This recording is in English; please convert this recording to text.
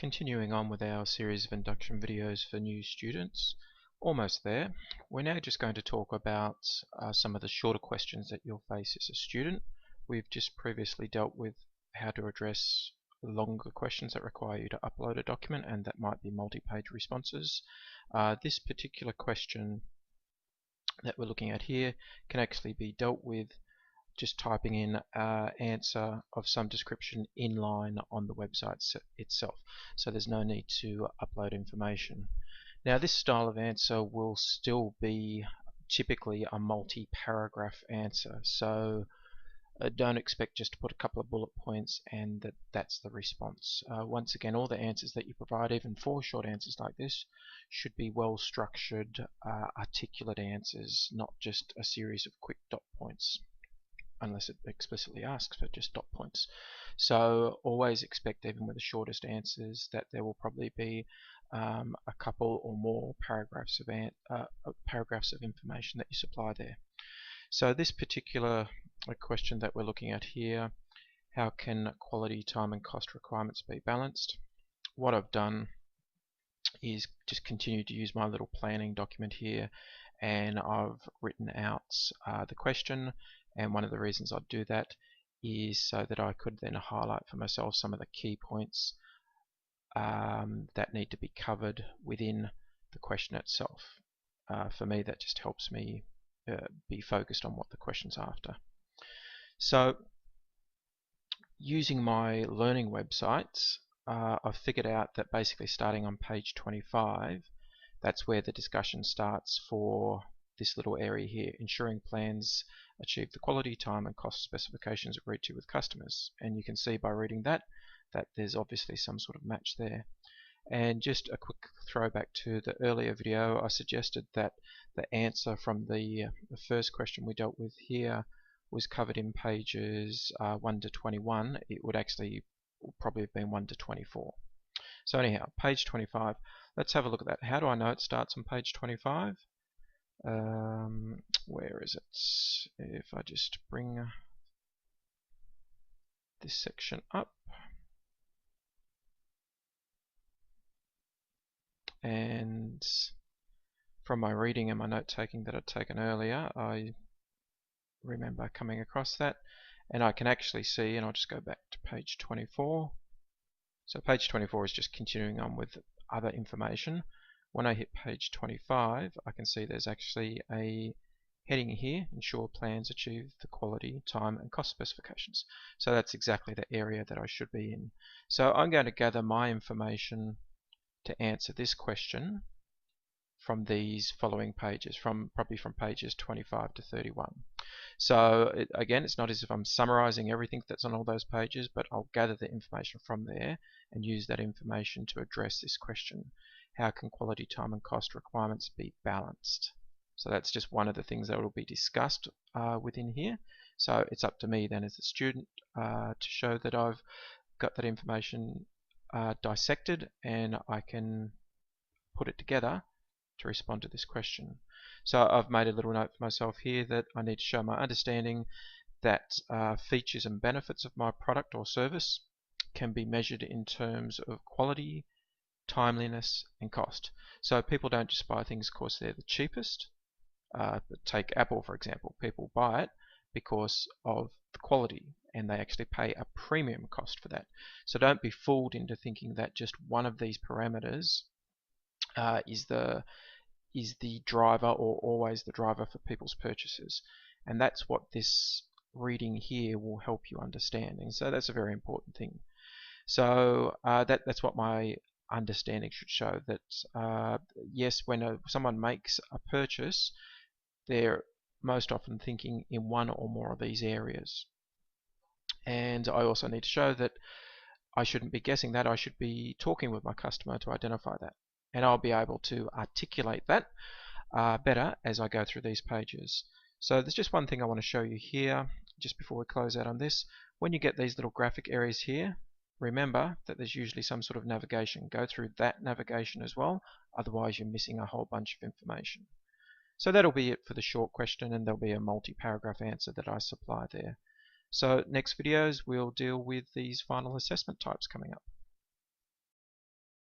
Continuing on with our series of induction videos for new students, almost there. We're now just going to talk about some of the shorter questions that you'll face as a student. We've just previously dealt with how to address longer questions that require you to upload a document, and that might be multi-page responses. This particular question that we're looking at here can actually be dealt with just typing in answer of some description inline on the website itself. So there's no need to upload information. Now this style of answer will still be typically a multi-paragraph answer. So don't expect just to put a couple of bullet points and that's the response. Once again, all the answers that you provide, even for short answers like this, should be well structured, articulate answers, not just a series of quick dot points, unless it explicitly asks for just dot points. So always expect, even with the shortest answers, that there will probably be a couple or more paragraphs of information that you supply there. So this particular question that we're looking at here, how can quality, time and cost requirements be balanced? What I've done is just continue to use my little planning document here, and I've written out the question. And one of the reasons I'd do that is so that I could then highlight for myself some of the key points that need to be covered within the question itself. For me, that just helps me be focused on what the question's after. So, using my learning websites, I've figured out that basically starting on page 25, that's where the discussion starts for this little area here, ensuring plans achieve the quality, time and cost specifications agreed to with customers. And you can see by reading that there's obviously some sort of match there. And just a quick throwback to the earlier video, I suggested that the answer from the first question we dealt with here was covered in pages 1 to 21. It would actually probably have been 1 to 24. So anyhow, page 25. Let's have a look at that. How do I know it starts on page 25? Where is it? If I just bring this section up, and from my reading and my note taking that I'd taken earlier, I remember coming across that, and I can actually see, and I'll just go back to page 24. So page 24 is just continuing on with other information. When I hit page 25, I can see there's actually a heading here, ensure plans achieve the quality, time and cost specifications. So that's exactly the area that I should be in. So I'm going to gather my information to answer this question from these following pages, probably from pages 25 to 31. So again, it's not as if I'm summarizing everything that's on all those pages, but I'll gather the information from there and use that information to address this question. How can quality, time and cost requirements be balanced? So that's just one of the things that will be discussed within here. So it's up to me then as a student to show that I've got that information dissected, and I can put it together to respond to this question. So I've made a little note for myself here that I need to show my understanding that features and benefits of my product or service can be measured in terms of quality, timeliness and cost. So people don't just buy things because they're the cheapest. Take Apple for example. People buy it because of the quality, and they actually pay a premium cost for that. So don't be fooled into thinking that just one of these parameters is the driver, or always the driver, for people's purchases. And that's what this reading here will help you understand. And so that's a very important thing. So that's what my understanding should show, that yes, when someone makes a purchase, they're most often thinking in one or more of these areas. And I also need to show that I shouldn't be guessing that, I should be talking with my customer to identify that. And I'll be able to articulate that better as I go through these pages. So there's just one thing I want to show you here just before we close out on this. When you get these little graphic areas here, remember that there's usually some sort of navigation. Go through that navigation as well, otherwise you're missing a whole bunch of information. So that'll be it for the short question, and there'll be a multi-paragraph answer that I supply there. So next videos we'll deal with these final assessment types coming up.